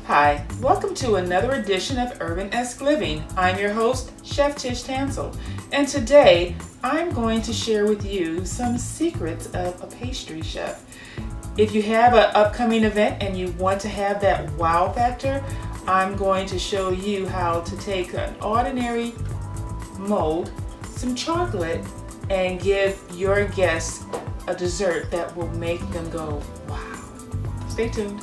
Hi, welcome to another edition of URBANesque Living. I'm your host, Chef Tish Tansil, and today I'm going to share with you some secrets of a pastry chef. If you have an upcoming event and you want to have that wow factor, I'm going to show you how to take an ordinary mold, some chocolate, and give your guests a dessert that will make them go, wow. Stay tuned.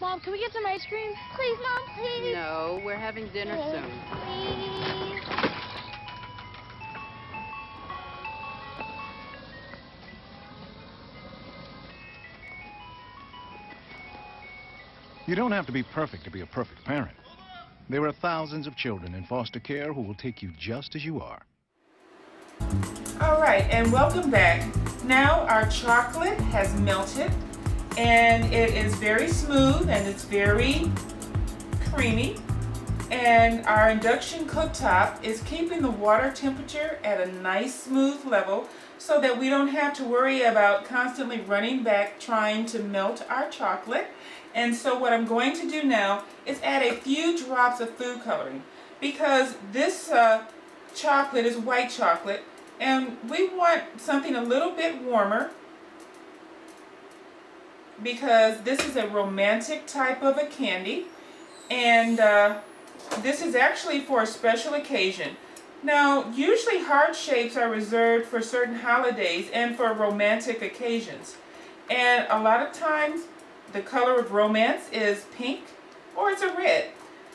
Mom, can we get some ice cream? Please, Mom, please. No, we're having dinner soon. Please. You don't have to be perfect to be a perfect parent. There are thousands of children in foster care who will take you just as you are. All right, and welcome back. Now our chocolate has melted and it is very smooth and it's very creamy. And our induction cooktop is keeping the water temperature at a nice smooth level so that we don't have to worry about constantly running back trying to melt our chocolate. And so what I'm going to do now is add a few drops of food coloring because this chocolate is white chocolate and we want something a little bit warmer because this is a romantic type of a candy, and this is actually for a special occasion. Now, usually heart shapes are reserved for certain holidays and for romantic occasions. And a lot of times, the color of romance is pink or it's a red.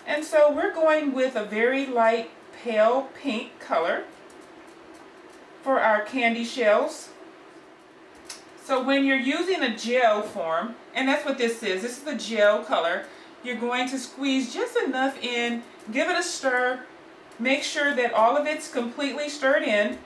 And so we're going with a very light pale pink color for our candy shells. So when you're using a gel form, and that's what this is the gel color, you're going to squeeze just enough in, give it a stir, make sure that all of it's completely stirred in,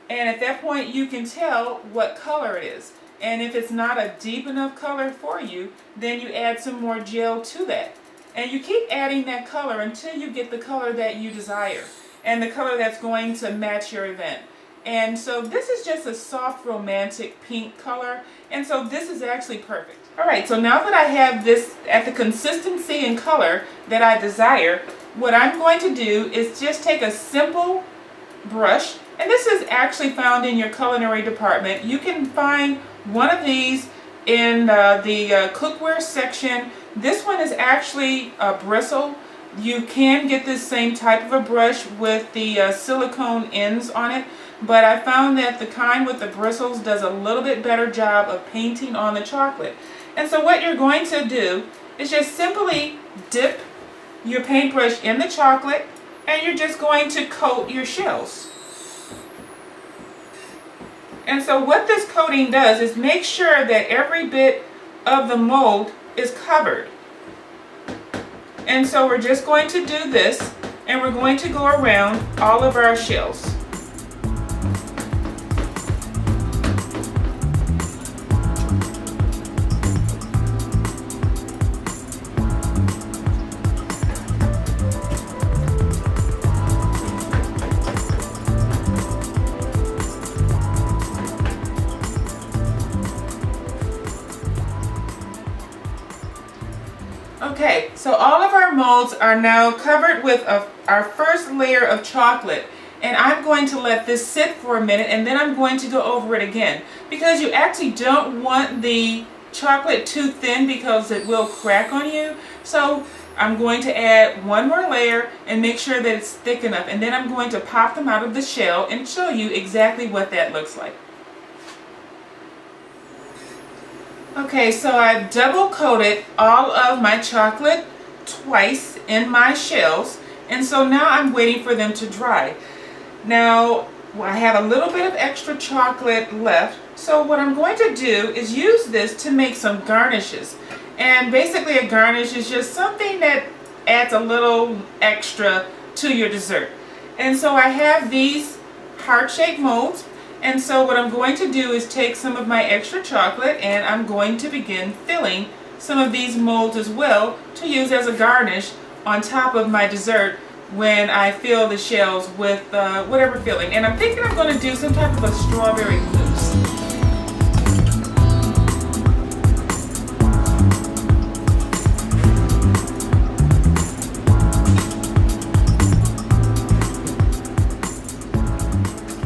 and at that point you can tell what color it is. And if it's not a deep enough color for you, then you add some more gel to that. And you keep adding that color until you get the color that you desire and the color that's going to match your event. And so this is just a soft romantic pink color, and so this is actually perfect. Alright, so now that I have this at the consistency and color that I desire, what I'm going to do is just take a simple brush, and this is actually found in your culinary department. You can find one of these in the cookware section. This one is actually a bristle. You can get this same type of a brush with the silicone ends on it, but I found that the kind with the bristles does a little bit better job of painting on the chocolate. And so what you're going to do is just simply dip your paintbrush in the chocolate and you're just going to coat your shells. And so what this coating does is make sure that every bit of the mold is covered. And so we're just going to do this, and we're going to go around all of our shells. Okay, so all of our molds are now covered with our first layer of chocolate, and I'm going to let this sit for a minute and then I'm going to go over it again because you actually don't want the chocolate too thin because it will crack on you. So I'm going to add one more layer and make sure that it's thick enough, and then I'm going to pop them out of the shell and show you exactly what that looks like. Okay, so I've double coated all of my chocolate twice in my shells, and so now I'm waiting for them to dry. Now I have a little bit of extra chocolate left, so what I'm going to do is use this to make some garnishes. And basically a garnish is just something that adds a little extra to your dessert. And so I have these heart-shaped molds. And so what I'm going to do is take some of my extra chocolate and I'm going to begin filling some of these molds as well to use as a garnish on top of my dessert when I fill the shells with whatever filling. And I'm thinking I'm going to do some type of a strawberry mousse.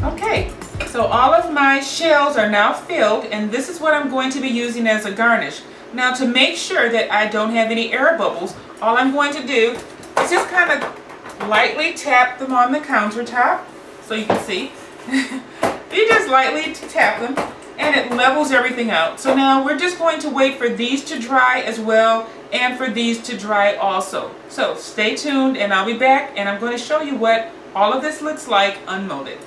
Okay, so all of my shells are now filled, and this is what I'm going to be using as a garnish. Now, to make sure that I don't have any air bubbles, all I'm going to do is just kind of lightly tap them on the countertop, so you can see. You just lightly tap them, and it levels everything out. So now we're just going to wait for these to dry as well, and for these to dry also. So stay tuned, and I'll be back, and I'm going to show you what all of this looks like unmolded.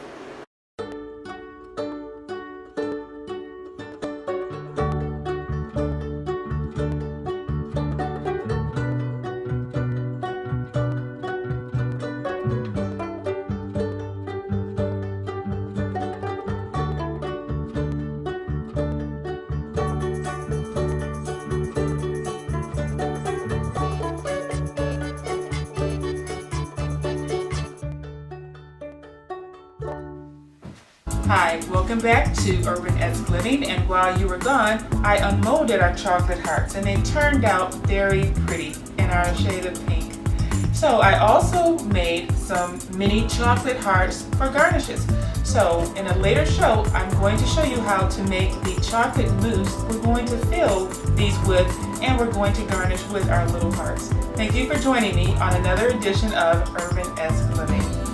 Hi, welcome back to URBANesque Living, and while you were gone, I unmolded our chocolate hearts, and they turned out very pretty in our shade of pink. So I also made some mini chocolate hearts for garnishes. So in a later show, I'm going to show you how to make the chocolate mousse we're going to fill these with, and we're going to garnish with our little hearts. Thank you for joining me on another edition of URBANesque Living.